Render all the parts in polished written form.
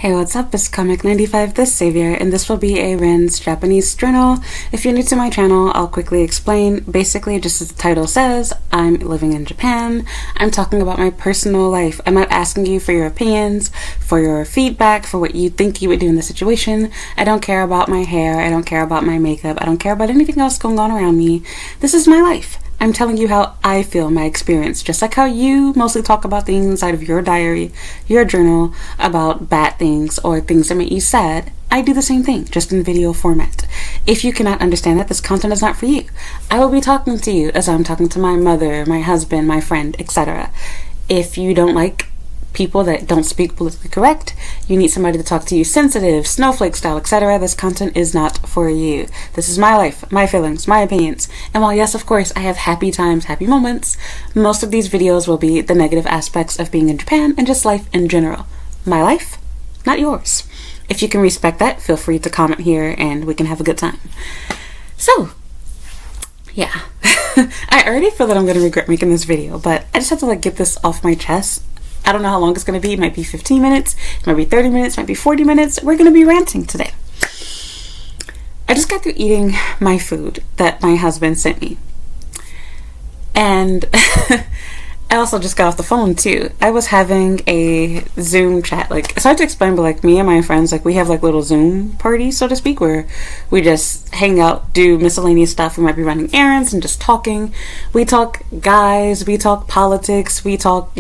Hey, what's up? It's Comic95 the Savior, and this will be a Ren's Japanese journal. If you're new to my channel, I'll quickly explain. Basically, just as the title says, I'm living in Japan. I'm talking about my personal life. I'm not asking you for your opinions, for your feedback, for what you think you would do in the situation. I don't care about my hair. I don't care about my makeup. I don't care about anything else going on around me. This is my life. I'm telling you how I feel, my experience, just like how you mostly talk about things inside of your diary, your journal, about bad things or things that make you sad. I do the same thing, just in video format. If you cannot understand that, this content is not for you. I will be talking to you as I'm talking to my mother, my husband, my friend, etc. If you don't like people that don't speak politically correct, you need somebody to talk to you sensitive, snowflake style, etc., this content is not for you. This is my life, my feelings, my opinions. And while yes, of course, I have happy times, happy moments, most of these videos will be the negative aspects of being in Japan and just life in general. My life, not yours. If you can respect that, feel free to comment here and we can have a good time. So, yeah. I already feel that I'm going to regret making this video, but I just have to get this off my chest. I don't know how long it's going to be. It might be 15 minutes. It might be 30 minutes. It might be 40 minutes. We're going to be ranting today. I just got through eating my food that my husband sent me. And I also just got off the phone too. I was having a Zoom chat. It's hard to explain, but me and my friends, we have little Zoom parties, so to speak, where we just hang out, do miscellaneous stuff. We might be running errands and just talking. We talk guys. We talk politics. We talk,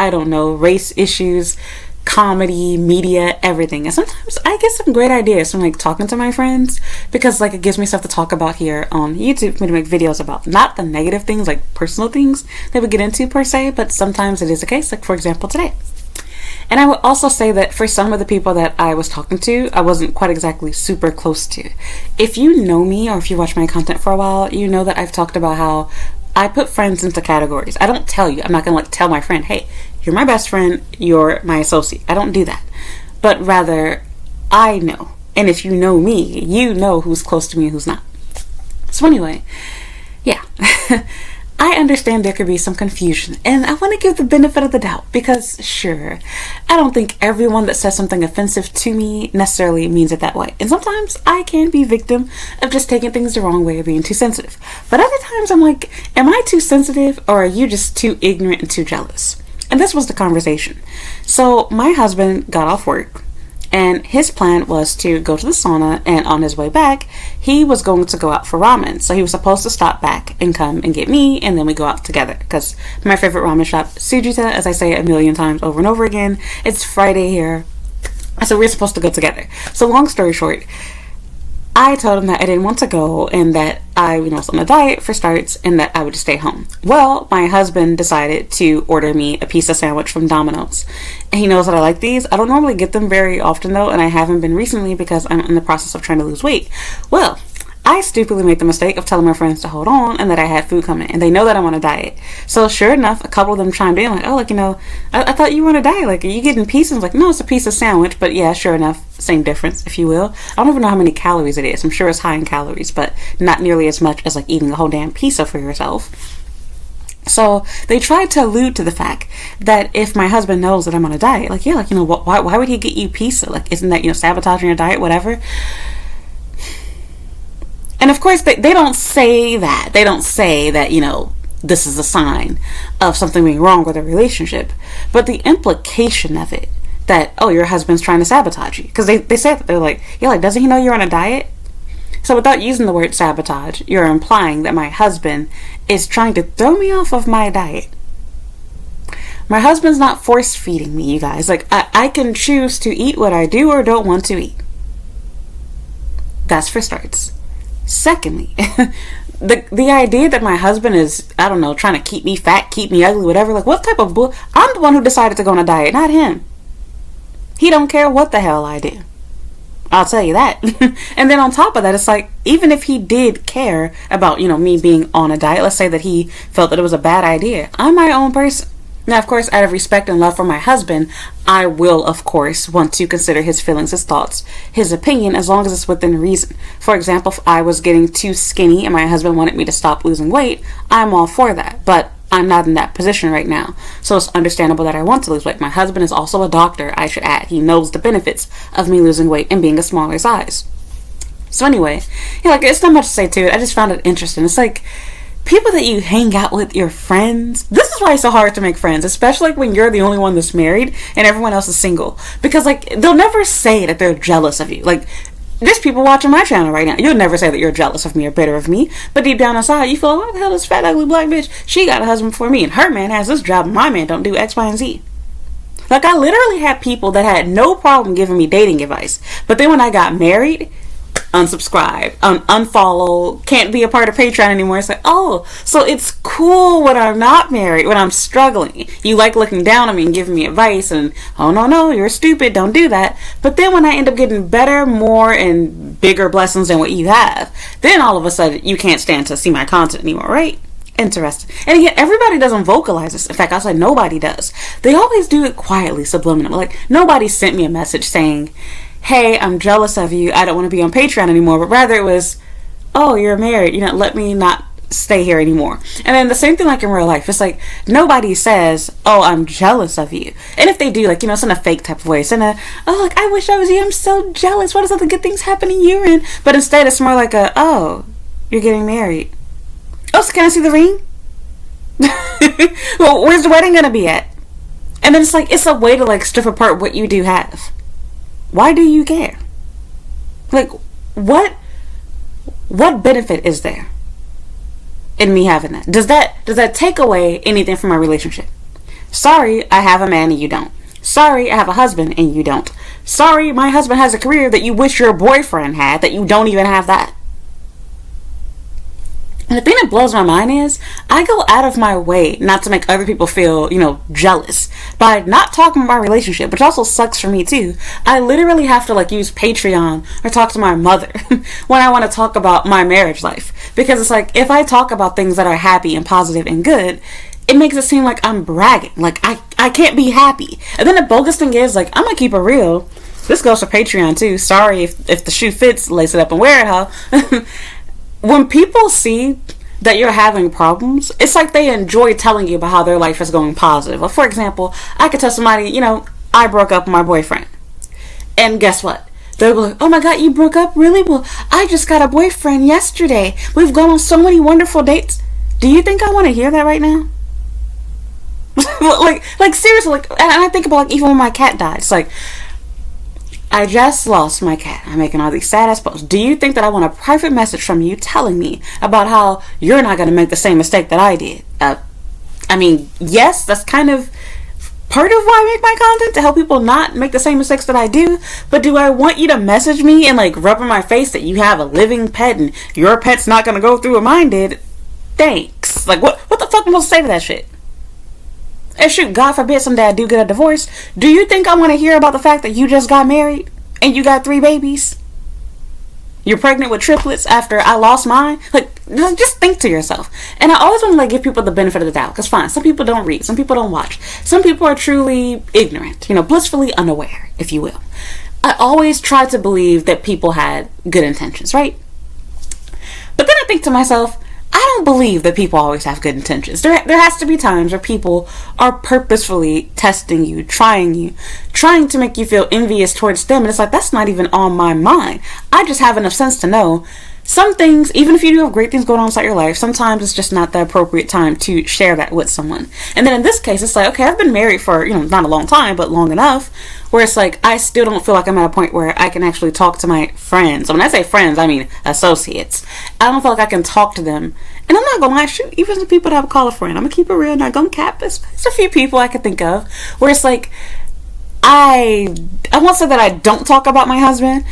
I don't know, race issues, comedy, media, everything. And sometimes I get some great ideas from talking to my friends because it gives me stuff to talk about here on YouTube to make videos about. Not the negative things, personal things that we get into per se, but sometimes it is the case, for example today. And I would also say that for some of the people that I was talking to, I wasn't quite exactly super close to. If you know me or if you watch my content for a while, you know that I've talked about how I put friends into categories. I don't tell you. I'm not going to tell my friend, hey, you're my best friend, you're my associate. I don't do that. But rather, I know. And if you know me, you know who's close to me and who's not. So anyway, yeah. I understand there could be some confusion, and I want to give the benefit of the doubt because, sure, I don't think everyone that says something offensive to me necessarily means it that way. And sometimes I can be victim of just taking things the wrong way or being too sensitive. But other times I'm like, am I too sensitive or are you just too ignorant and too jealous? And this was the conversation. So my husband got off work. And his plan was to go to the sauna, and on his way back, he was going to go out for ramen. So he was supposed to stop back and come and get me, and then we go out together. Because my favorite ramen shop, Sujita, as I say it a million times over and over again, it's Friday here. So we're supposed to go together. So long story short, I told him that I didn't want to go and that I was on a diet for starts and that I would just stay home. Well, my husband decided to order me a pizza sandwich from Domino's. And he knows that I like these. I don't normally get them very often though, and I haven't been recently because I'm in the process of trying to lose weight. Well, I stupidly made the mistake of telling my friends to hold on and that I had food coming, and they know that I'm on a diet. So sure enough, a couple of them chimed in I thought you were on a diet. Are you getting pieces? No, it's a pizza sandwich, but yeah, sure enough, same difference, if you will. I don't even know how many calories it is. I'm sure it's high in calories, but not nearly as much as eating a whole damn pizza for yourself. So they tried to allude to the fact that if my husband knows that I'm on a diet, why would he get you pizza? Isn't that, sabotaging your diet, whatever? And of course, they don't say that. They don't say that, this is a sign of something being wrong with a relationship. But the implication of it, that, oh, your husband's trying to sabotage you. Because they say that. They're doesn't he know you're on a diet? So without using the word sabotage, you're implying that my husband is trying to throw me off of my diet. My husband's not force feeding me, you guys. I can choose to eat what I do or don't want to eat. That's for starts. Secondly, the idea that my husband is, I don't know, trying to keep me fat, keep me ugly, whatever, what type of bull? I'm the one who decided to go on a diet, not him. He don't care what the hell I do. I'll tell you that. And then on top of that, it's even if he did care about, me being on a diet, let's say that he felt that it was a bad idea. I'm my own person. Now, of course, out of respect and love for my husband, I will, of course, want to consider his feelings, his thoughts, his opinion, as long as it's within reason. For example, if I was getting too skinny and my husband wanted me to stop losing weight, I'm all for that. But I'm not in that position right now. So it's understandable that I want to lose weight. My husband is also a doctor, I should add. He knows the benefits of me losing weight and being a smaller size. So anyway, like, it's not much to say to it. I just found it interesting. It's like, people that you hang out with, your friends. This is why it's so hard to make friends, especially like when you're the only one that's married and everyone else is single. Because like, they'll never say that they're jealous of you. Like, there's people watching my channel right now. You'll never say that you're jealous of me or bitter of me. But deep down inside, you feel, what the hell is fat, ugly black bitch? She got a husband before me and her man has this job and my man don't do X, Y, and Z. Like, I literally had people that had no problem giving me dating advice. But then when I got married, unsubscribe, unfollow, can't be a part of Patreon anymore. It's like, oh, so it's cool when I'm not married, when I'm struggling. You like looking down on me and giving me advice and, oh no, you're stupid, don't do that. But then when I end up getting better, more, and bigger blessings than what you have, then all of a sudden you can't stand to see my content anymore, right? Interesting. And again, everybody doesn't vocalize this. In fact, I'll say nobody does. They always do it quietly, subliminal. Like, nobody sent me a message saying, hey, I'm jealous of you, I don't want to be on Patreon anymore, but rather it was, oh, you're married, let me not stay here anymore. And then the same thing like in real life, it's like, nobody says, oh, I'm jealous of you. And if they do, like, it's in a fake type of way. It's in a, oh, like, I wish I was you, I'm so jealous, what is all the good things happening you're in? But instead it's more like a, oh, you're getting married. Oh, so can I see the ring? Well, where's the wedding gonna be at? And then it's like, it's a way to like strip apart what you do have. Why do you care? Like, what benefit is there in me having that? Does that take away anything from my relationship? Sorry, I have a man and you don't. Sorry, I have a husband and you don't. Sorry, my husband has a career that you wish your boyfriend had, that you don't even have that. And the thing that blows my mind is, I go out of my way not to make other people feel, jealous by not talking about my relationship, which also sucks for me too. I literally have to like use Patreon or talk to my mother when I want to talk about my marriage life. Because it's like, if I talk about things that are happy and positive and good, it makes it seem like I'm bragging. Like, I can't be happy. And then the bogus thing is, like, I'm gonna keep it real. This goes for Patreon too. Sorry if the shoe fits, lace it up and wear it, huh? When people see that you're having problems, it's like they enjoy telling you about how their life is going positive. Well, for example, I could tell somebody, I broke up with my boyfriend. And guess what? They'll be like, oh my God, you broke up? Really? Well, I just got a boyfriend yesterday. We've gone on so many wonderful dates. Do you think I want to hear that right now? like seriously, like, and I think about, like, even when my cat died, it's like, I just lost my cat. I'm making all these sad ass posts. Do you think that I want a private message from you telling me about how you're not going to make the same mistake that I did? I mean, yes, that's kind of part of why I make my content, to help people not make the same mistakes that I do. But do I want you to message me and like rub in my face that you have a living pet and your pet's not going to go through what mine did? Thanks. Like, what the fuck am I supposed to say to that shit? And shoot, God forbid someday I do get a divorce. Do you think I want to hear about the fact that you just got married and you got 3 babies? You're pregnant with triplets after I lost mine? Like, just think to yourself. And I always want to like give people the benefit of the doubt. Because fine, some people don't read. Some people don't watch. Some people are truly ignorant. Blissfully unaware, if you will. I always try to believe that people had good intentions, right? But then I think to myself, I don't believe that people always have good intentions. There has to be times where people are purposefully testing you, trying to make you feel envious towards them. And it's like, that's not even on my mind. I just have enough sense to know some things, even if you do have great things going on inside your life, sometimes it's just not the appropriate time to share that with someone. And then in this case, it's like, okay, I've been married for, not a long time, but long enough, where it's like, I still don't feel like I'm at a point where I can actually talk to my friends. When I say friends, I mean associates. I don't feel like I can talk to them. And I'm not gonna lie, shoot, even the people that I would call a friend, I'm gonna keep it real, not gonna cap this. There's a few people I could think of where it's like, I won't say that I don't talk about my husband,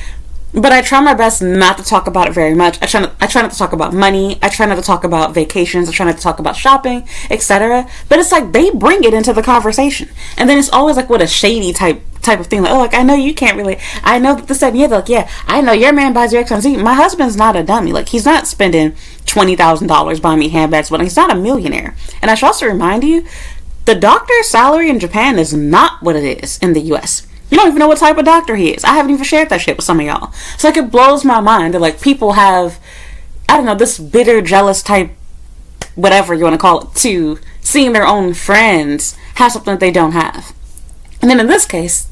but I try my best not to talk about it very much. I try not to talk about money. I try not to talk about vacations. I try not to talk about shopping, etc. But it's like they bring it into the conversation, and then it's always like with a shady type of thing. Like, oh, like, I know you can't really. I know that this and the other. Like, yeah, I know your man buys your X, Y, and Z. My husband's not a dummy. Like, he's not spending $20,000 buying me handbags, but he's not a millionaire. And I should also remind you, the doctor's salary in Japan is not what it is in the U.S. You don't even know what type of doctor he is. I haven't even shared that shit with some of y'all. So like, it blows my mind that like people have, I don't know, this bitter, jealous type whatever you want to call it, to seeing their own friends have something that they don't have. And then in this case,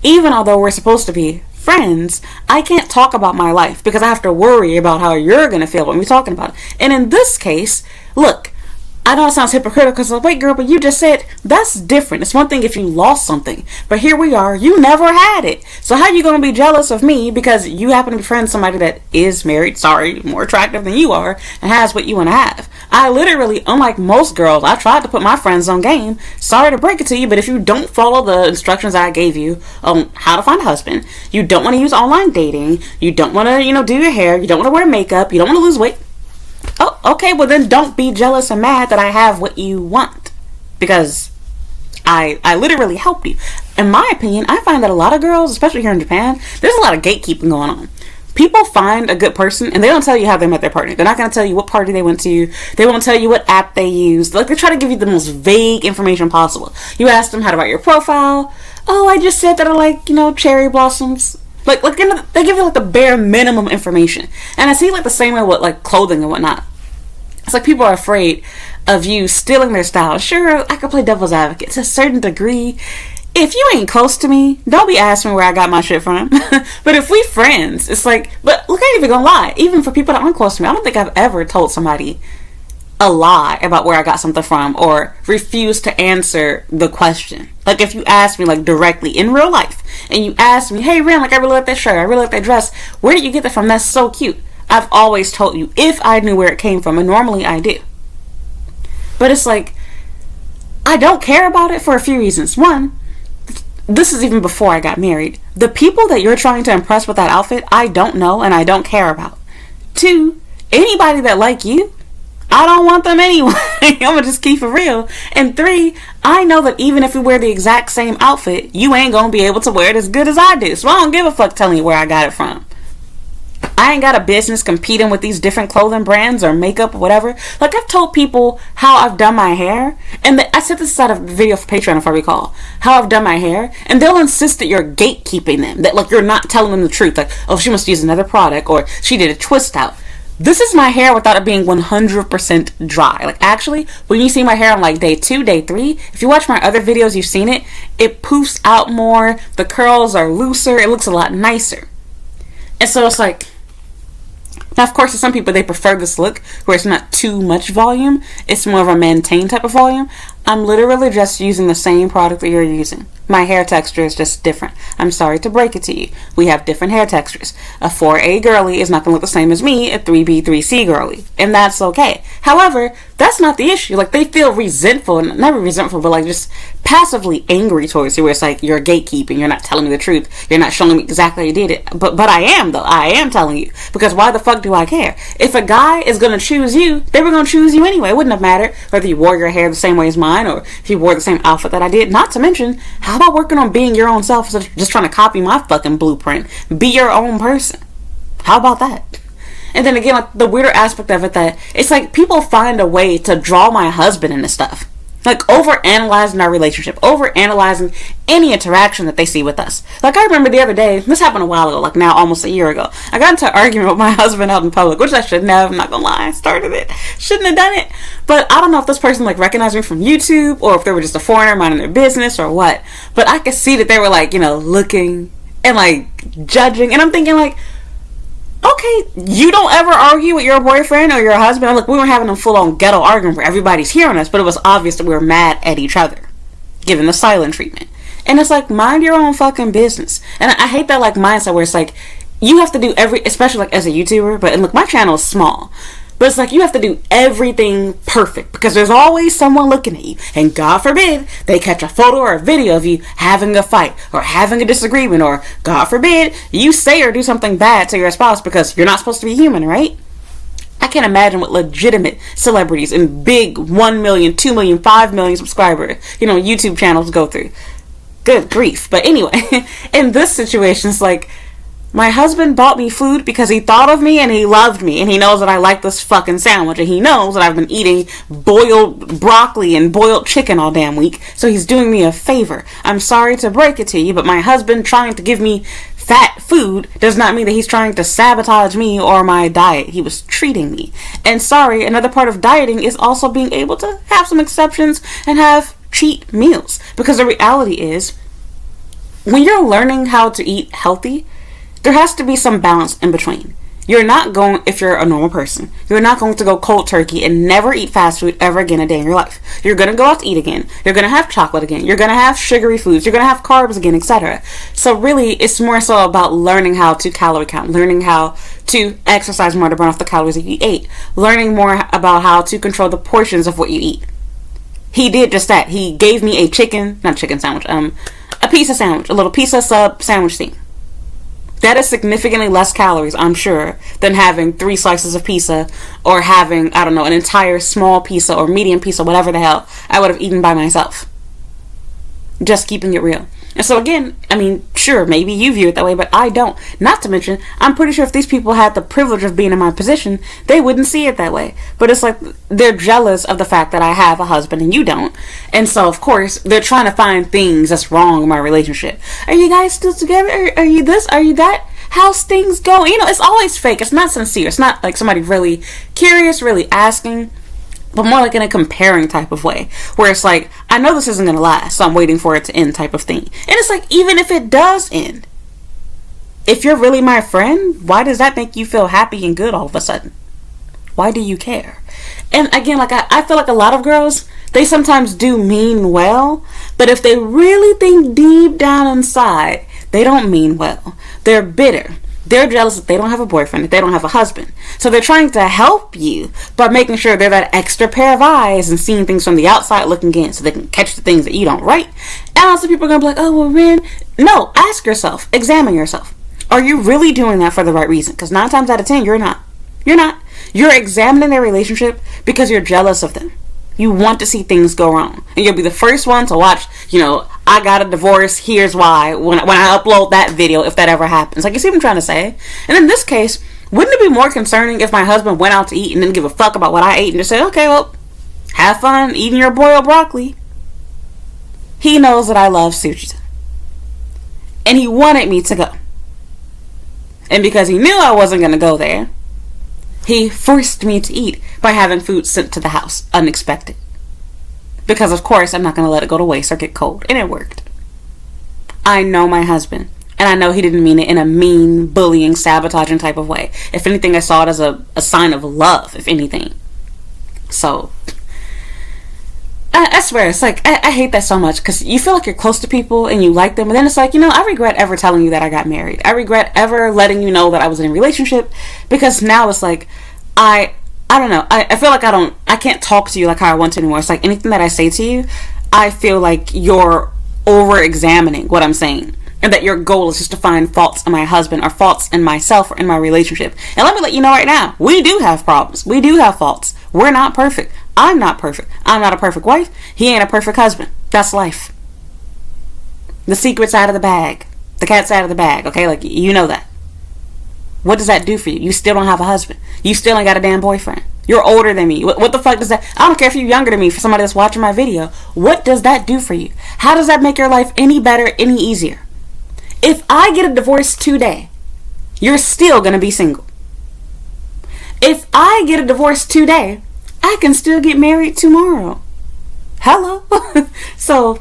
even although we're supposed to be friends, I can't talk about my life because I have to worry about how you're going to feel when we're talking about it. And in this case, look, I know it sounds hypocritical because like, wait girl, but you just said that's different. It's one thing if you lost something, but here we are, you never had it. So how are you going to be jealous of me because you happen to be friends with somebody that is married, more attractive than you are, and has what you want to have? I literally, unlike most girls, I tried to put my friends on game. Sorry to break it to you, but if you don't follow the instructions I gave you on how to find a husband, you don't want to use online dating, you don't want to, do your hair, you don't want to wear makeup, you don't want to lose weight. Oh, okay, well then don't be jealous and mad that I have what you want. Because I literally helped you. In my opinion, I find that a lot of girls, especially here in Japan, there's a lot of gatekeeping going on. People find a good person and they don't tell you how they met their partner. They're not going to tell you what party they went to. They won't tell you what app they used. Like, they try to give you the most vague information possible. You ask them how to write your profile. Oh, I just said that I like, cherry blossoms. Like they give you like the bare minimum information. And I see like the same way with like clothing and whatnot. It's like people are afraid of you stealing their style. Sure, I could play devil's advocate to a certain degree. If you ain't close to me, don't be asking me where I got my shit from. But if we friends, it's like, but look, I ain't even gonna lie. Even for people that aren't close to me, I don't think I've ever told somebody a lie about where I got something from or refused to answer the question. Like if you ask me like directly in real life and you ask me, hey Ren, like I really like that shirt, I really like that dress, where did you get that from? That's so cute. I've always told you if I knew where it came from, and normally I do. But it's like, I don't care about it for a few reasons. One, this is even before I got married. The people that you're trying to impress with that outfit, I don't know and I don't care about. Two, anybody that like you, I don't want them anyway. I'm gonna just keep it real. And three, I know that even if we wear the exact same outfit, you ain't gonna be able to wear it as good as I do. So I don't give a fuck telling you where I got it from. I ain't got a business competing with these different clothing brands or makeup or whatever. Like, I've told people how I've done my hair, and I said this out of a video for Patreon if I recall, how I've done my hair, and they'll insist that you're gatekeeping them, that like you're not telling them the truth, like, oh, she must use another product, or she did a twist out. This is my hair without it being 100% dry. Like, actually, when you see my hair on like day 2, day 3, if you watch my other videos, you've seen it, it poofs out more, the curls are looser, it looks a lot nicer. And so it's like, now of course to some people they prefer this look where it's not too much volume, it's more of a maintained type of volume. I'm literally just using the same product that you're using. My hair texture is just different. I'm sorry to break it to you. We have different hair textures. A 4A girly is not going to look the same as me, a 3B, 3C girly. And that's okay. However, that's not the issue. Like, they feel resentful, and never resentful, but like just passively angry towards you, where it's like, you're gatekeeping, you're not telling me the truth, you're not showing me exactly how you did it. But I am, though. I am telling you. Because why the fuck do I care? If a guy is going to choose you, they were going to choose you anyway. It wouldn't have mattered whether you wore your hair the same way as mine, or if you wore the same outfit that I did. Not to mention, how about working on being your own self instead of just trying to copy my fucking blueprint? Be your own person. How about that? And then again, like the weirder aspect of it, that it's like people find a way to draw my husband into stuff. Like over-analyzing our relationship, over-analyzing any interaction that they see with us. Like, I remember the other day, this happened a while ago, like now almost a year ago, I got into an argument with my husband out in public, which I shouldn't have, I'm not gonna lie, I started it, shouldn't have done it. But I don't know if this person like recognized me from YouTube, or if they were just a foreigner minding their business, or what. But I could see that they were like, looking and like judging, and I'm thinking like, okay, you don't ever argue with your boyfriend or your husband. Look, we were having a full-on ghetto argument where everybody's hearing us, but it was obvious that we were mad at each other, given the silent treatment. And it's like, mind your own fucking business. And I hate that like mindset where it's like, you have to do especially like as a YouTuber, but and look, my channel is small, but it's like you have to do everything perfect because there's always someone looking at you. And God forbid they catch a photo or a video of you having a fight or having a disagreement, or God forbid you say or do something bad to your spouse, because you're not supposed to be human, right? I can't imagine what legitimate celebrities and big 1 million, 2 million, 5 million subscriber, YouTube channels go through. Good grief. But anyway, in this situation, it's like, my husband bought me food because he thought of me and he loved me, and he knows that I like this fucking sandwich, and he knows that I've been eating boiled broccoli and boiled chicken all damn week, so he's doing me a favor. I'm sorry to break it to you, but my husband trying to give me fat food does not mean that he's trying to sabotage me or my diet. He was treating me. And sorry, another part of dieting is also being able to have some exceptions and have cheat meals. Because the reality is, when you're learning how to eat healthy, there has to be some balance in between. You're not going, if you're a normal person, you're not going to go cold turkey and never eat fast food ever again a day in your life. You're going to go out to eat again. You're going to have chocolate again. You're going to have sugary foods. You're going to have carbs again, etc. So really, it's more so about learning how to calorie count, learning how to exercise more to burn off the calories that you ate, learning more about how to control the portions of what you eat. He did just that. He gave me a pizza sandwich, a little pizza sub sandwich thing. That is significantly less calories, I'm sure, than having 3 slices of pizza or having, I don't know, an entire small pizza or medium pizza, whatever the hell I would have eaten by myself. Just keeping it real. And so again, I mean, sure, maybe you view it that way, but I don't. Not to mention, I'm pretty sure if these people had the privilege of being in my position, they wouldn't see it that way. But it's like they're jealous of the fact that I have a husband and you don't. And so, of course, they're trying to find things that's wrong in my relationship. Are you guys still together? Are you this? Are you that? How's things going? You know, it's always fake. It's not sincere. It's not like somebody really curious, really asking. But more like in a comparing type of way, where it's like, I know this isn't going to last, so I'm waiting for it to end type of thing. And it's like, even if it does end, if you're really my friend, why does that make you feel happy and good all of a sudden? Why do you care? And again, like I feel like a lot of girls, they sometimes do mean well, but if they really think deep down inside, they don't mean well. They're bitter. They're jealous that they don't have a boyfriend, that they don't have a husband. So they're trying to help you by making sure they're that extra pair of eyes and seeing things from the outside looking in so they can catch the things that you don't, right? And also people are going to be like, oh, well, Ren. No, ask yourself. Examine yourself. Are you really doing that for the right reason? Because 9 times out of 10, you're not. You're not. You're examining their relationship because you're jealous of them. You want to see things go wrong. And you'll be the first one to watch, I got a divorce, here's why, when I upload that video, if that ever happens. Like, you see what I'm trying to say? And in this case, wouldn't it be more concerning if my husband went out to eat and didn't give a fuck about what I ate and just said, okay, well, have fun eating your boiled broccoli. He knows that I love sushi. And he wanted me to go. And because he knew I wasn't going to go there, he forced me to eat by having food sent to the house, unexpected. Because, of course, I'm not going to let it go to waste or get cold. And it worked. I know my husband. And I know he didn't mean it in a mean, bullying, sabotaging type of way. If anything, I saw it as a sign of love, if anything. So, I swear, it's like, I hate that so much. Because you feel like you're close to people and you like them. And then it's like, I regret ever telling you that I got married. I regret ever letting you know that I was in a relationship. Because now it's like, I don't know. I feel like I can't talk to you like how I want to anymore. It's like anything that I say to you, I feel like you're over-examining what I'm saying. And that your goal is just to find faults in my husband or faults in myself or in my relationship. And let me let you know right now, we do have problems. We do have faults. We're not perfect. I'm not perfect. I'm not a perfect wife. He ain't a perfect husband. That's life. The secret's out of the bag. The cat's out of the bag, okay? Like, you know that. What does that do for you? You still don't have a husband. You still ain't got a damn boyfriend. You're older than me. What the fuck does that... I don't care if you're younger than me, for somebody that's watching my video. What does that do for you? How does that make your life any better, any easier? If I get a divorce today, you're still going to be single. If I get a divorce today, I can still get married tomorrow. Hello? So...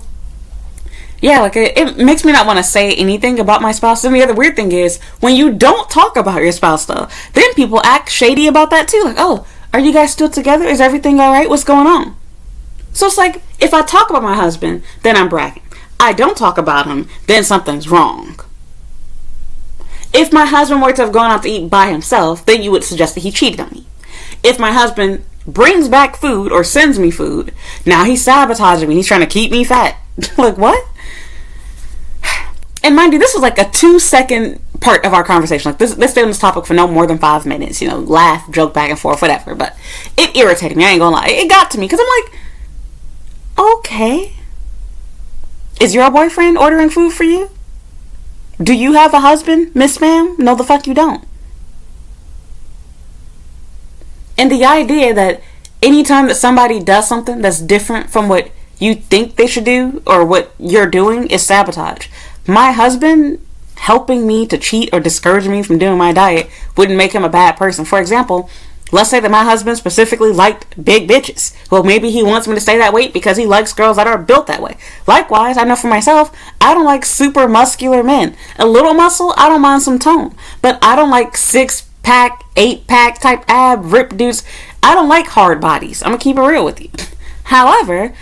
yeah, like, it makes me not want to say anything about my spouse. And the other weird thing is, when you don't talk about your spouse, though, then people act shady about that, too. Like, oh, are you guys still together? Is everything all right? What's going on? So it's like, if I talk about my husband, then I'm bragging. I don't talk about him, then something's wrong. If my husband were to have gone out to eat by himself, then you would suggest that he cheated on me. If my husband brings back food or sends me food, now he's sabotaging me. He's trying to keep me fat. Like, what? And mind you, this was like a 2-second part of our conversation. Like, this stayed on this topic for no more than 5 minutes. Laugh, joke back and forth, whatever. But it irritated me. I ain't gonna lie. It got to me. Because I'm like, okay. Is your boyfriend ordering food for you? Do you have a husband, Miss Ma'am? No, the fuck you don't. And the idea that anytime that somebody does something that's different from what you think they should do or what you're doing is sabotage. My husband helping me to cheat or discouraging me from doing my diet wouldn't make him a bad person. For example, let's say that my husband specifically liked big bitches. Well, maybe he wants me to stay that weight because he likes girls that are built that way. Likewise, I know for myself, I don't like super muscular men. A little muscle, I don't mind some tone. But I don't like 6-pack, 8-pack type ab ripped dudes. I don't like hard bodies. I'm going to keep it real with you. However,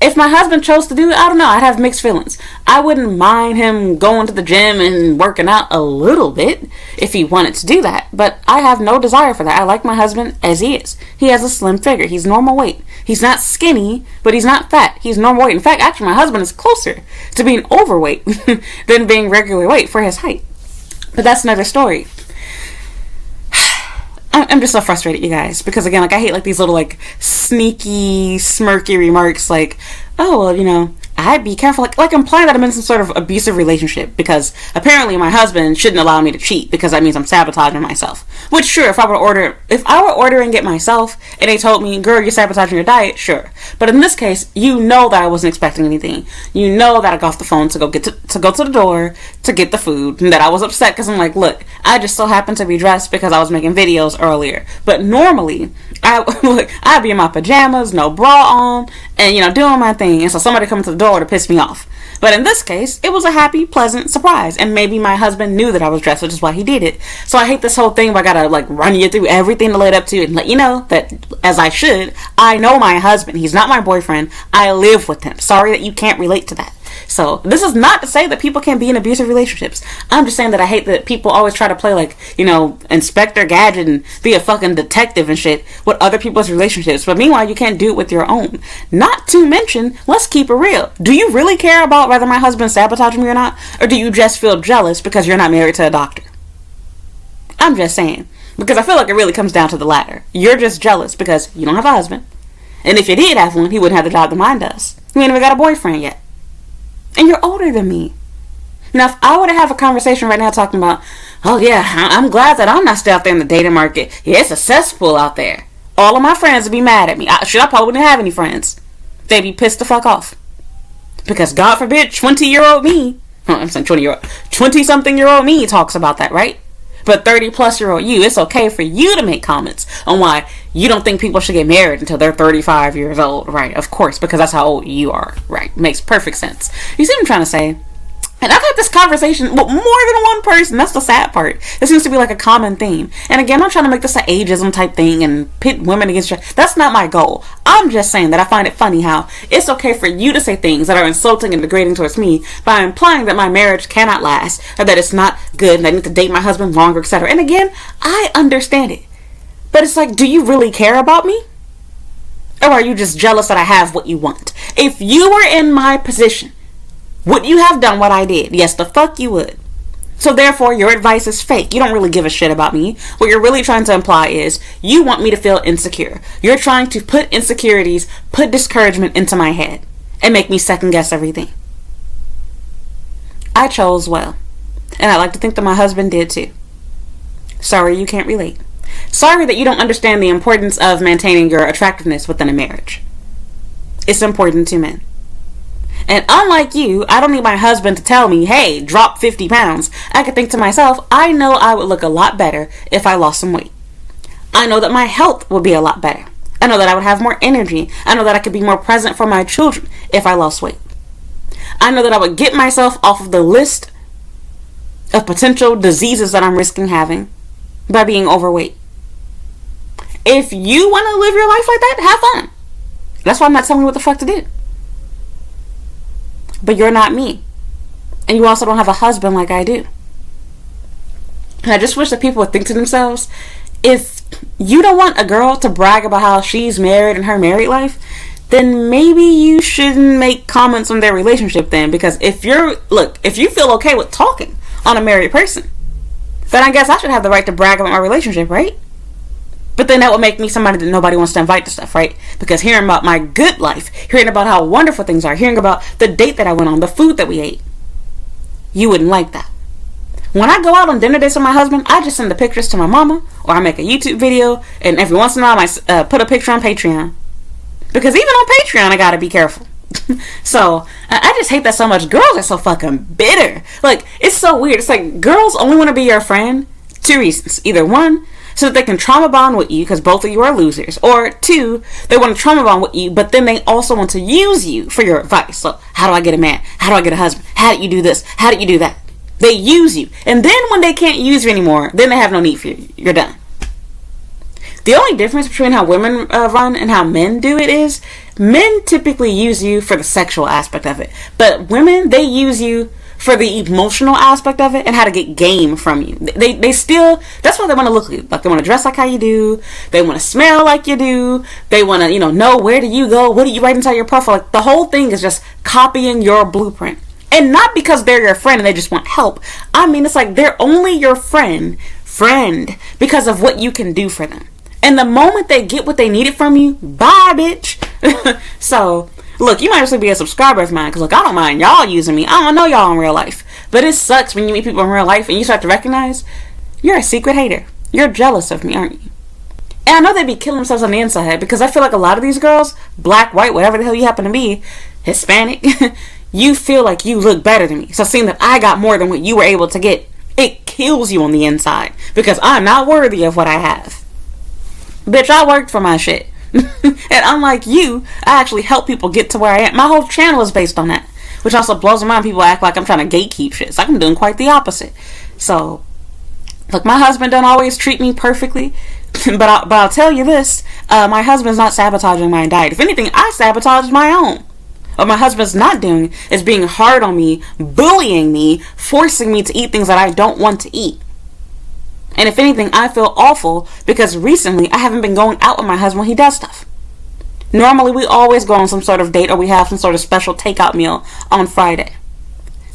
if my husband chose to do it, I don't know, I'd have mixed feelings. I wouldn't mind him going to the gym and working out a little bit if he wanted to do that. But I have no desire for that. I like my husband as he is. He has a slim figure. He's normal weight. He's not skinny, but he's not fat. He's normal weight. In fact, actually, my husband is closer to being overweight than being regular weight for his height. But that's another story. I'm just so frustrated, you guys, because again, like, I hate like these little like sneaky, smirky remarks like, oh, well, you know, I'd be careful, like implying that I'm in some sort of abusive relationship because apparently my husband shouldn't allow me to cheat because that means I'm sabotaging myself. Which, sure, if I were ordering it myself and they told me, girl, you're sabotaging your diet, sure. But in this case, you know that I wasn't expecting anything. You know that I got off the phone to go to the door to get the food, and that I was upset because I'm like, look, I just so happened to be dressed because I was making videos earlier. But normally, I'd be in my pajamas, no bra on, and, you know, doing my thing. And so somebody comes to the door to piss me off. But in this case, it was a happy, pleasant surprise. And maybe my husband knew that I was dressed, which is why he did it. So I hate this whole thing where I gotta like run you through everything to lead up to and let you know that, as I should, I know my husband. He's not my boyfriend. I live with him. Sorry that you can't relate to that. So this is not to say that people can't be in abusive relationships. I'm just saying that I hate that people always try to play like, you know, Inspector Gadget and be a fucking detective and shit with other people's relationships. But meanwhile, you can't do it with your own. Not to mention, let's keep it real. Do you really care about whether my husband's sabotaging me or not? Or do you just feel jealous because you're not married to a doctor? I'm just saying. Because I feel like it really comes down to the latter. You're just jealous because you don't have a husband. And if you did have one, he wouldn't have the job that mine does. He ain't even got a boyfriend yet. And you're older than me. Now, if I were to have a conversation right now talking about, oh yeah, I'm glad that I'm not still out there in the dating market. Yeah, it's a cesspool out there. All of my friends would be mad at me. I probably wouldn't have any friends. They'd be pissed the fuck off. Because God forbid, 20-year-old me, I'm saying 20-something-year-old me talks about that, right? But 30-plus-year-old you, it's okay for you to make comments on why you don't think people should get married until they're 35 years old, right? Of course, because that's how old you are, right? Makes perfect sense. You see what I'm trying to say? And I've had this conversation with more than one person. That's the sad part. It seems to be like a common theme. And again, I'm not trying to make this an ageism type thing and pit women against each other. That's not my goal. I'm just saying that I find it funny how it's okay for you to say things that are insulting and degrading towards me by implying that my marriage cannot last, or that it's not good and I need to date my husband longer, etc. And again, I understand it. But it's like, do you really care about me? Or are you just jealous that I have what you want? If you were in my position, would you have done what I did? Yes, the fuck you would. So therefore, your advice is fake. You don't really give a shit about me. What you're really trying to imply is you want me to feel insecure. You're trying to put insecurities, put discouragement into my head and make me second guess everything. I chose well. And I like to think that my husband did too. Sorry you can't relate. Sorry that you don't understand the importance of maintaining your attractiveness within a marriage. It's important to men. And unlike you, I don't need my husband to tell me, hey, drop 50 pounds. I can think to myself, I know I would look a lot better if I lost some weight. I know that my health would be a lot better. I know that I would have more energy. I know that I could be more present for my children if I lost weight. I know that I would get myself off of the list of potential diseases that I'm risking having by being overweight. If you want to live your life like that, have fun. That's why I'm not telling you what the fuck to do. But you're not me. And you also don't have a husband like I do. And I just wish that people would think to themselves, if you don't want a girl to brag about how she's married in her married life, then maybe you shouldn't make comments on their relationship then. Because if you feel okay with talking on a married person, then I guess I should have the right to brag about my relationship, right? But then that would make me somebody that nobody wants to invite to stuff, right? Because hearing about my good life, hearing about how wonderful things are, hearing about the date that I went on, the food that we ate, you wouldn't like that. When I go out on dinner dates with my husband, I just send the pictures to my mama, or I make a YouTube video, and every once in a while I put a picture on Patreon. Because even on Patreon, I gotta be careful. So I just hate that so much. Girls are so fucking bitter. Like, it's so weird. It's like girls only want to be your friend. 2 reasons. Either one, so that they can trauma bond with you because both of you are losers. Or 2, they want to trauma bond with you, but then they also want to use you for your advice. So, how do I get a man? How do I get a husband? How do you do this? How do you do that? They use you. And then when they can't use you anymore, then they have no need for you. You're done. The only difference between how women run and how men do it is men typically use you for the sexual aspect of it. But women, they use you for the emotional aspect of it and how to get game from you. They still, that's why they want to look like they want to dress like how you do. They want to smell like you do. They want to, know where do you go? What do you write inside your profile? Like, the whole thing is just copying your blueprint. And not because they're your friend and they just want help. I mean, it's like they're only your friend because of what you can do for them. And the moment they get what they needed from you, bye, bitch. So, look, you might actually be a subscriber of mine, because, look, I don't mind y'all using me. I don't know y'all in real life. But it sucks when you meet people in real life and you start to recognize you're a secret hater. You're jealous of me, aren't you? And I know they'd be killing themselves on the inside, because I feel like a lot of these girls, black, white, whatever the hell you happen to be, Hispanic, you feel like you look better than me. So seeing that I got more than what you were able to get, it kills you on the inside, because I'm not worthy of what I have. Bitch, I worked for my shit. And unlike you, I actually help people get to where I am. My whole channel is based on that. Which also blows my mind. People act like I'm trying to gatekeep shit. It's like I'm doing quite the opposite. So, look, my husband don't always treat me perfectly. But I'll tell you this. My husband's not sabotaging my diet. If anything, I sabotage my own. What my husband's not doing is being hard on me, bullying me, forcing me to eat things that I don't want to eat. And if anything, I feel awful because recently I haven't been going out with my husband when he does stuff. Normally we always go on some sort of date or we have some sort of special takeout meal on Friday.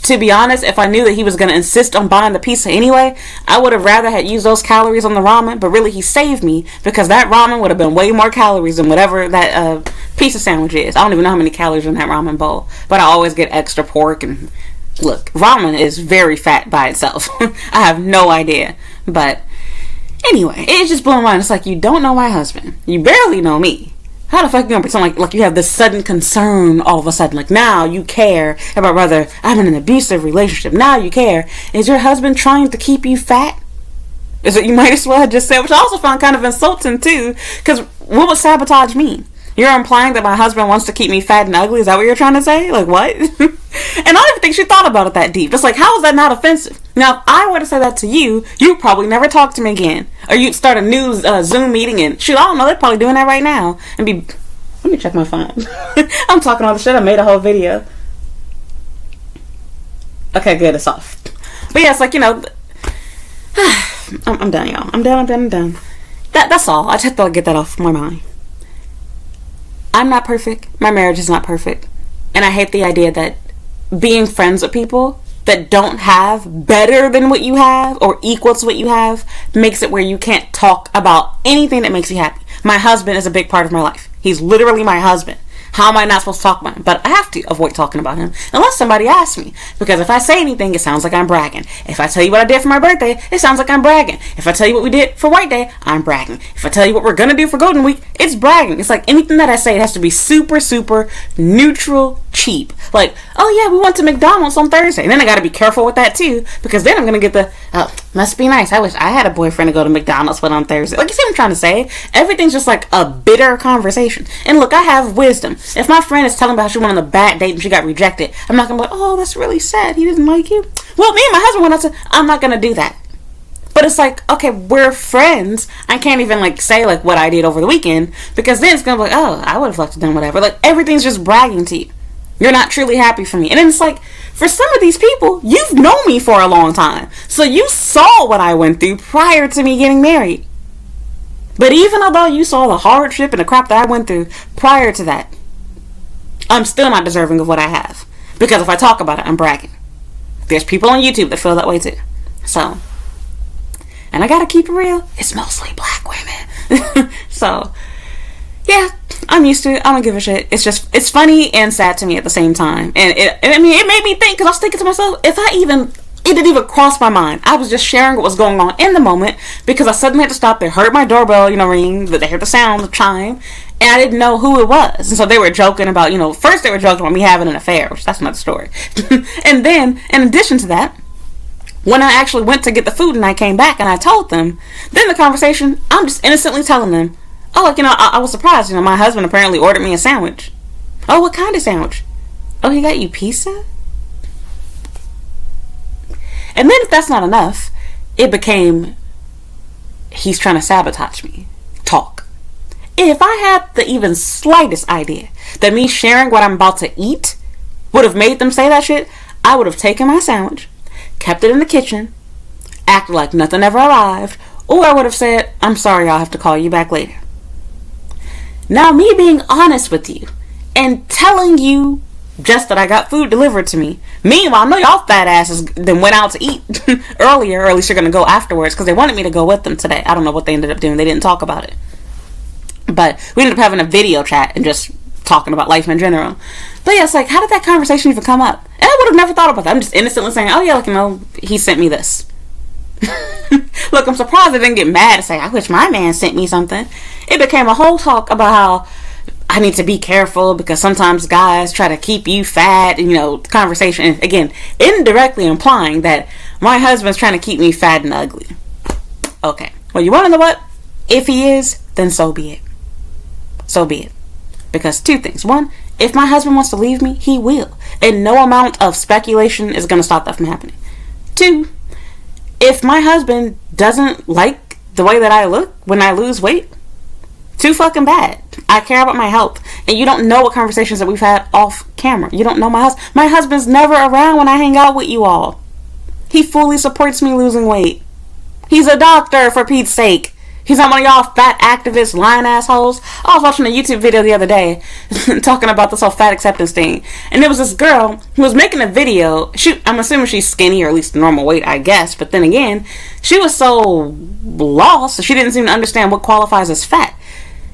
To be honest, if I knew that he was going to insist on buying the pizza anyway, I would have rather had used those calories on the ramen, but really he saved me because that ramen would have been way more calories than whatever that pizza sandwich is. I don't even know how many calories are in that ramen bowl, but I always get extra pork and look, ramen is very fat by itself. I have no idea. But anyway, it's just blowing my mind. It's like, you don't know my husband. You barely know me. How the fuck you gonna pretend like you have this sudden concern all of a sudden? Like, now you care about whether I'm in an abusive relationship. Now you care. Is your husband trying to keep you fat? Is it you might as well have just said, which I also found kind of insulting too. Because what would sabotage mean? You're implying that my husband wants to keep me fat and ugly? Is that what you're trying to say? Like, what? And I don't even think she thought about it that deep. It's like, how is that not offensive? Now, if I were to say that to you, you'd probably never talk to me again. Or you'd start a new Zoom meeting and, shoot, I don't know, they're probably doing that right now. And be, let me check my phone. I'm talking all the shit. I made a whole video. Okay, good, it's off. But yeah, it's like, I'm done, y'all. I'm done. That's all. I just thought I'd get that off my mind. I'm not perfect. My marriage is not perfect. And I hate the idea that being friends with people that don't have better than what you have or equal to what you have makes it where you can't talk about anything that makes you happy. My husband is a big part of my life. He's literally my husband. How am I not supposed to talk about him? But I have to avoid talking about him unless somebody asks me. Because if I say anything, it sounds like I'm bragging. If I tell you what I did for my birthday, it sounds like I'm bragging. If I tell you what we did for White Day, I'm bragging. If I tell you what we're going to do for Golden Week, it's bragging. It's like anything that I say, it has to be super, super neutral, cheap. Like, oh yeah, we went to McDonald's on Thursday. And then I got to be careful with that too. Because then I'm going to get the, oh, must be nice. I wish I had a boyfriend to go to McDonald's with on Thursday. Like, you see what I'm trying to say? Everything's just like a bitter conversation. And look, I have wisdom. If my friend is telling me how she went on a bad date and she got rejected, I'm not going to be like, oh, that's really sad. He didn't like you. Well, me and my husband went out to, I'm not going to do that. But it's like, okay, we're friends. I can't even like say like what I did over the weekend because then it's going to be like, oh, I would have liked to done whatever. Like, everything's just bragging to you. You're not truly happy for me. And then it's like, for some of these people, you've known me for a long time. So you saw what I went through prior to me getting married. But even although you saw the hardship and the crap that I went through prior to that, I'm still not deserving of what I have. Because if I talk about it, I'm bragging. There's people on YouTube that feel that way too. So, and I gotta keep it real, it's mostly black women. So, yeah, I'm used to it. I don't give a shit. It's just, it's funny and sad to me at the same time. And it made me think, because I was thinking to myself, it didn't even cross my mind. I was just sharing what was going on in the moment because I suddenly had to stop. They heard my doorbell, ring, they heard the sound, the chime. And I didn't know who it was. And so they were joking about, first they were joking about me having an affair, which that's another story. And then, in addition to that, when I actually went to get the food and I came back and I told them, then the conversation, I'm just innocently telling them, oh, I was surprised. My husband apparently ordered me a sandwich. Oh, what kind of sandwich? Oh, he got you pizza? And then if that's not enough, it became, he's trying to sabotage me. Talk. If I had the even slightest idea that me sharing what I'm about to eat would have made them say that shit, I would have taken my sandwich, kept it in the kitchen, acted like nothing ever arrived, or I would have said, I'm sorry, I'll have to call you back later. Now, me being honest with you and telling you just that I got food delivered to me. Meanwhile, I know y'all fat asses then went out to eat earlier, or at least you're going to go afterwards, because they wanted me to go with them today. I don't know what they ended up doing. They didn't talk about it. But we ended up having a video chat and just talking about life in general. But yeah, it's like, how did that conversation even come up? And I would have never thought about that. I'm just innocently saying, oh yeah, he sent me this. Look, I'm surprised I didn't get mad and say, I wish my man sent me something. It became a whole talk about how I need to be careful because sometimes guys try to keep you fat, and conversation, and again, indirectly implying that my husband's trying to keep me fat and ugly. Okay, well, you want to know what? If he is, then so be it. So be it. Because two things. One, if my husband wants to leave me, he will. And no amount of speculation is going to stop that from happening. Two, if my husband doesn't like the way that I look when I lose weight, too fucking bad. I care about my health. And you don't know what conversations that we've had off camera. You don't know my husband. My husband's never around when I hang out with you all. He fully supports me losing weight. He's a doctor, for Pete's sake. He's not one of y'all fat activist lying assholes. I was watching a YouTube video the other day talking about this whole fat acceptance thing. And there was this girl who was making a video. I'm assuming she's skinny, or at least normal weight, I guess. But then again, she was so lost, so she didn't seem to understand what qualifies as fat.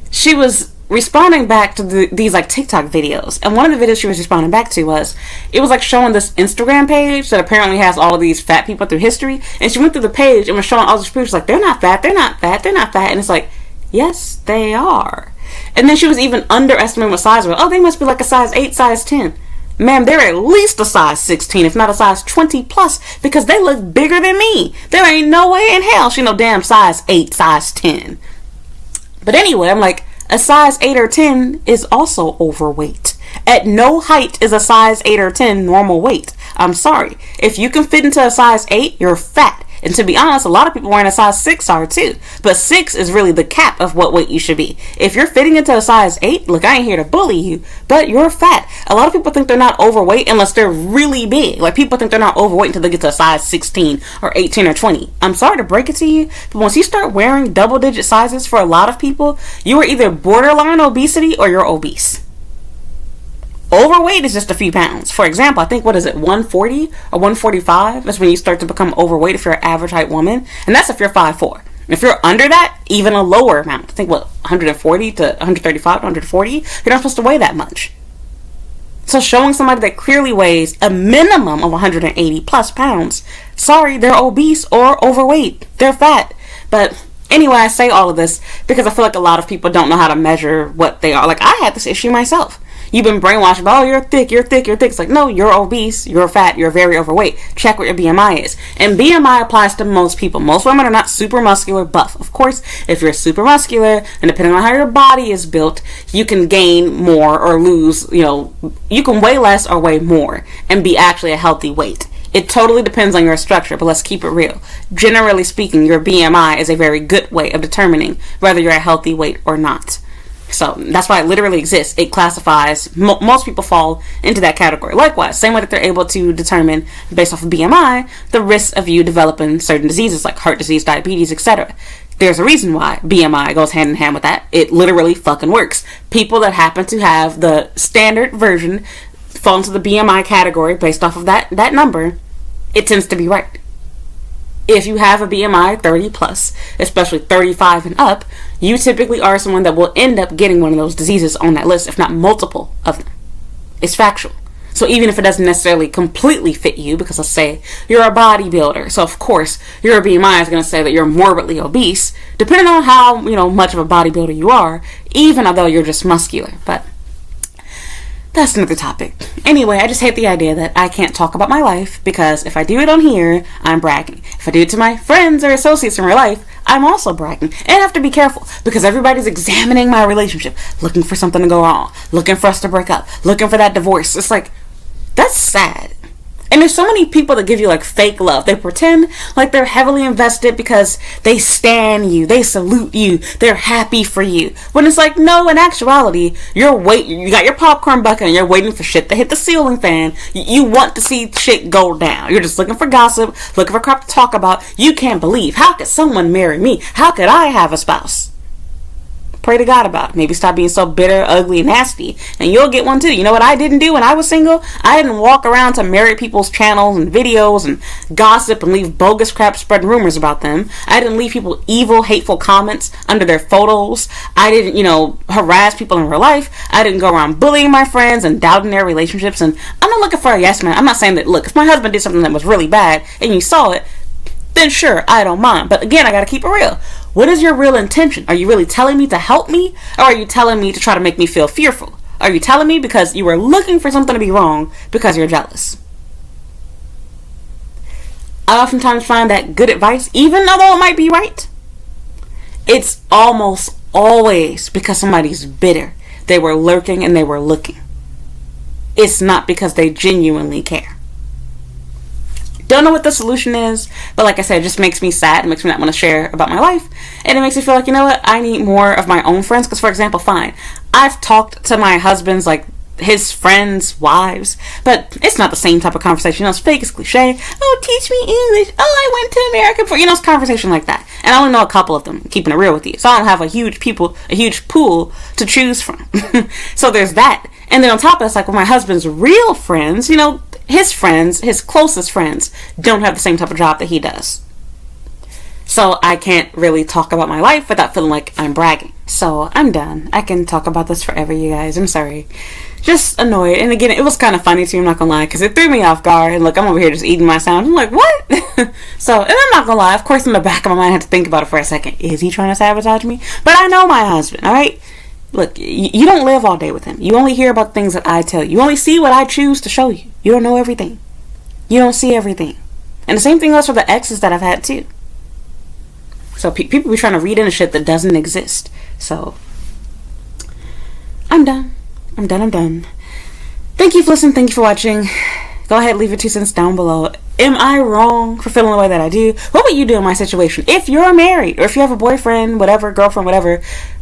She was responding back to these like TikTok videos, and one of the videos she was responding back to was, it was like showing this Instagram page that apparently has all of these fat people through history, and she went through the page and was showing all these people. She's like, they're not fat, they're not fat, they're not fat, and it's like, yes, they are. And then she was even underestimating what size they were. Oh, they must be like a size 8, size 10. Ma'am, they're at least a size 16, if not a size 20 plus, because they look bigger than me. There ain't no way in hell she no damn size 8, size 10. But anyway, I'm like, a size 8 or 10 is also overweight. At no height is a size 8 or 10 normal weight. I'm sorry. If you can fit into a size 8, you're fat. And to be honest, a lot of people wearing a size 6 are too. But 6 is really the cap of what weight you should be. If you're fitting into a size 8, look, I ain't here to bully you, but you're fat. A lot of people think they're not overweight unless they're really big. Like, people think they're not overweight until they get to a size 16 or 18 or 20. I'm sorry to break it to you, but once you start wearing double-digit sizes for a lot of people, you are either borderline obesity or you're obese. Overweight is just a few pounds. For example, I think, 140 or 145 is when you start to become overweight if you're an average height woman. And that's if you're 5'4". If you're under that, even a lower amount. I think, 140 to 135 to 140, you're not supposed to weigh that much. So showing somebody that clearly weighs a minimum of 180 plus pounds, sorry, they're obese or overweight. They're fat. But anyway, I say all of this because I feel like a lot of people don't know how to measure what they are. Like, I had this issue myself. You've been brainwashed about, oh, you're thick, you're thick, you're thick. It's like, no, you're obese, you're fat, you're very overweight. Check what your BMI is. And BMI applies to most people. Most women are not super muscular buff. Of course, if you're super muscular, and depending on how your body is built, you can gain more or lose, you can weigh less or weigh more and be actually a healthy weight. It totally depends on your structure, but let's keep it real. Generally speaking, your BMI is a very good way of determining whether you're a healthy weight or not. So that's why it literally exists. It classifies, most people fall into that category. Likewise, same way that they're able to determine, based off of BMI, the risk of you developing certain diseases like heart disease, diabetes, etc. There's a reason why BMI goes hand in hand with that. It literally fucking works. People that happen to have the standard version fall into the BMI category based off of that number. It tends to be right. If you have a BMI 30 plus, especially 35 and up, you typically are someone that will end up getting one of those diseases on that list, if not multiple of them. It's factual. So even if it doesn't necessarily completely fit you, because let's say you're a bodybuilder, so of course your BMI is going to say that you're morbidly obese, depending on how, much of a bodybuilder you are, even although you're just muscular. But that's another topic. Anyway, I just hate the idea that I can't talk about my life, because if I do it on here, I'm bragging. If I do it to my friends or associates in real life, I'm also bragging. And I have to be careful, because everybody's examining my relationship, looking for something to go wrong, looking for us to break up, looking for that divorce. It's like, that's sad. And there's so many people that give you like fake love. They pretend like they're heavily invested because they stan you, they salute you, they're happy for you. When it's like, no, in actuality, you got your popcorn bucket and you're waiting for shit to hit the ceiling fan. You want to see shit go down. You're just looking for gossip, looking for crap to talk about. You can't believe, how could someone marry me? How could I have a spouse? Pray to God about it. Maybe stop being so bitter, ugly, and nasty, and you'll get one too. You know what I didn't do when I was single? I didn't walk around to married people's channels and videos and gossip and leave bogus crap spreading rumors about them. I didn't leave people evil, hateful comments under their photos. I didn't, harass people in real life. I didn't go around bullying my friends and doubting their relationships. And I'm not looking for a yes man. I'm not saying that, look, if my husband did something that was really bad and you saw it, then sure, I don't mind. But again, I gotta keep it real. What is your real intention? Are you really telling me to help me? Or are you telling me to try to make me feel fearful? Are you telling me because you were looking for something to be wrong because you're jealous? I oftentimes find that good advice, even although it might be right, it's almost always because somebody's bitter. They were lurking and they were looking. It's not because they genuinely care. Don't know what the solution is, but like I said, it just makes me sad. It makes me not want to share about my life, and it makes me feel like, I need more of my own friends. Because, for example, fine, I've talked to my husband's, his friends' wives, but it's not the same type of conversation. It's fake, it's cliche. Oh, teach me English. Oh, I went to America for, it's conversation like that. And I only know a couple of them, keeping it real with you. So I don't have a huge pool to choose from. So there's that. And then on top of this, with my husband's real friends, his friends, his closest friends, don't have the same type of job that he does. So I can't really talk about my life without feeling like I'm bragging. So I'm done. I can talk about this forever, you guys. I'm sorry. Just annoyed. And again, it was kind of funny to me, I'm not gonna lie, because it threw me off guard. And look, I'm over here just eating my sound. I'm like, what? So, and I'm not gonna lie, of course in the back of my mind I had to think about it for a second. Is he trying to sabotage me? But I know my husband, alright? Look, you don't live all day with him. You only hear about things that I tell you. You only see what I choose to show you. You don't know everything. You don't see everything. And the same thing goes for the exes that I've had too. So people be trying to read into shit that doesn't exist. So, I'm done. I'm done. Thank you for listening. Thank you for watching. Go ahead, leave your 2 cents down below. Am I wrong for feeling the way that I do? What would you do in my situation? If you're married, or if you have a boyfriend, whatever, girlfriend, whatever,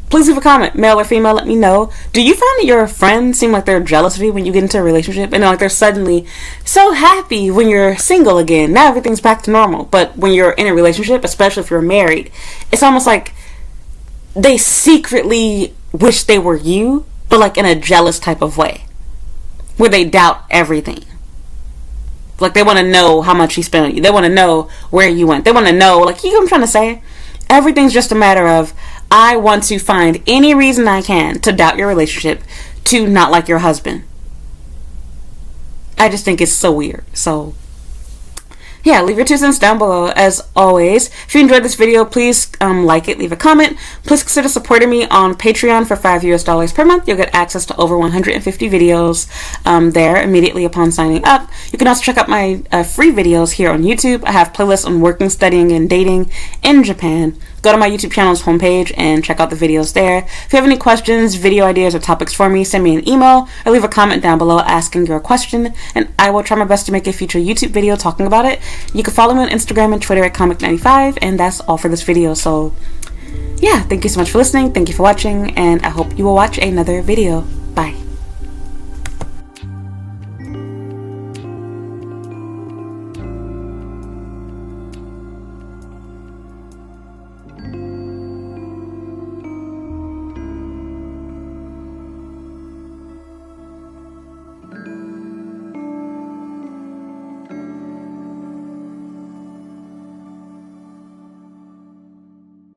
please leave a comment, male or female, let me know. Do you find that your friends seem like they're jealous of you when you get into a relationship? And they're suddenly so happy when you're single again. Now everything's back to normal. But when you're in a relationship, especially if you're married, it's almost like they secretly wish they were you, but in a jealous type of way, where they doubt everything. They want to know how much he spent on you. They want to know where you went. They want to know, you know what I'm trying to say? Everything's just a matter of, I want to find any reason I can to doubt your relationship, to not like your husband. I just think it's so weird. So, yeah, leave your 2 cents down below as always. If you enjoyed this video, please like it, leave a comment. Please consider supporting me on Patreon for $5 per month. You'll get access to over 150 videos there immediately upon signing up. You can also check out my free videos here on YouTube. I have playlists on working, studying, and dating in Japan. Go to my YouTube channel's homepage and check out the videos there. If you have any questions, video ideas, or topics for me, send me an email or leave a comment down below asking your question, and I will try my best to make a future YouTube video talking about it. You can follow me on Instagram and Twitter at Comic95, and that's all for this video. So, yeah, thank you so much for listening, thank you for watching, and I hope you will watch another video.